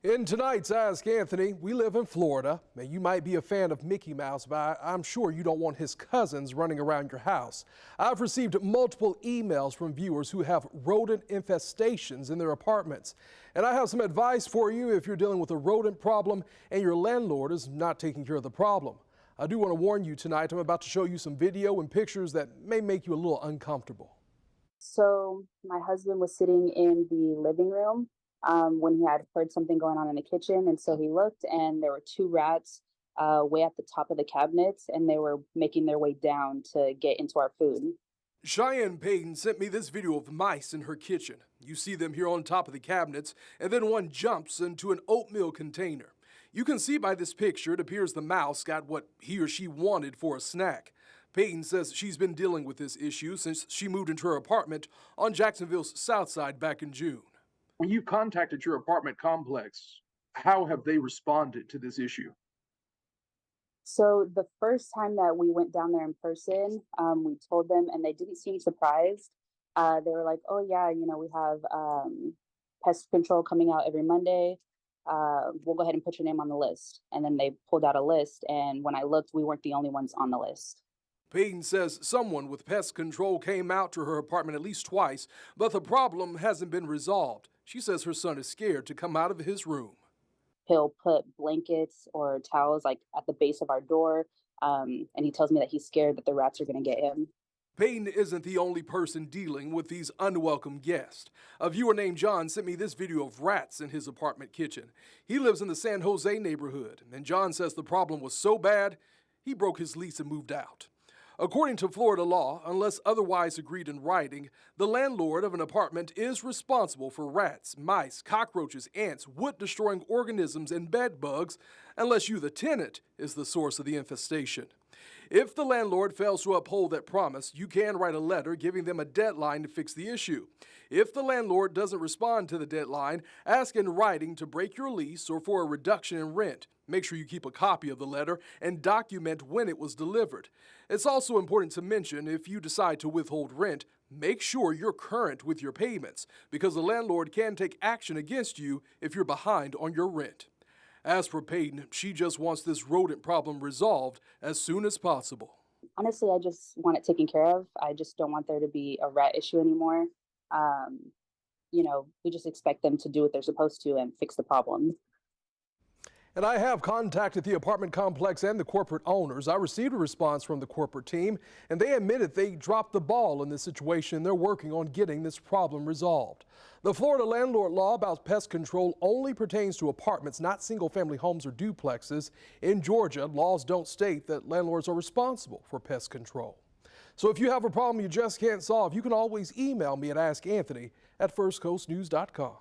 In tonight's Ask Anthony, we live in Florida. Now, you might be a fan of Mickey Mouse, but I'm sure you don't want his cousins running around your house. I've received multiple emails from viewers who have rodent infestations in their apartments. And I have some advice for you if you're dealing with a rodent problem and your landlord is not taking care of the problem. I do want to warn you tonight, I'm about to show you some video and pictures that may make you a little uncomfortable. So my husband was sitting in the living room when he had heard something going on in the kitchen. And so he looked and there were two rats way at the top of the cabinets, and they were making their way down to get into our food. Cheyenne Payton sent me this video of mice in her kitchen. You see them here on top of the cabinets, and then one jumps into an oatmeal container. You can see by this picture, it appears the mouse got what he or she wanted for a snack. Payton says she's been dealing with this issue since she moved into her apartment on Jacksonville's south side back in June. When you contacted your apartment complex, how have they responded to this issue? So the first time that we went down there in person, we told them, and they didn't seem surprised. They were like, "Oh yeah, we have pest control coming out every Monday. We'll go ahead and put your name on the list." And then they pulled out a list, and when I looked, we weren't the only ones on the list. Payton says someone with pest control came out to her apartment at least twice, but the problem hasn't been resolved. She says her son is scared to come out of his room. He'll put blankets or towels like at the base of our door, and he tells me that he's scared that the rats are going to get him. Payton isn't the only person dealing with these unwelcome guests. A viewer named John sent me this video of rats in his apartment kitchen. He lives in the San Jose neighborhood, and John says the problem was so bad, he broke his lease and moved out. According to Florida law, unless otherwise agreed in writing, the landlord of an apartment is responsible for rats, mice, cockroaches, ants, wood-destroying organisms, and bed bugs, unless you, the tenant, is the source of the infestation. If the landlord fails to uphold that promise, you can write a letter giving them a deadline to fix the issue. If the landlord doesn't respond to the deadline, ask in writing to break your lease or for a reduction in rent. Make sure you keep a copy of the letter and document when it was delivered. It's also important to mention if you decide to withhold rent, make sure you're current with your payments because the landlord can take action against you if you're behind on your rent. As for Payton, she just wants this rodent problem resolved as soon as possible. Honestly, I just want it taken care of. I just don't want there to be a rat issue anymore. We just expect them to do what they're supposed to and fix the problem. And I have contacted the apartment complex and the corporate owners. I received a response from the corporate team, and they admitted they dropped the ball in this situation. They're working on getting this problem resolved. The Florida landlord law about pest control only pertains to apartments, not single-family homes or duplexes. In Georgia, laws don't state that landlords are responsible for pest control. So if you have a problem you just can't solve, you can always email me at askanthony@firstcoastnews.com.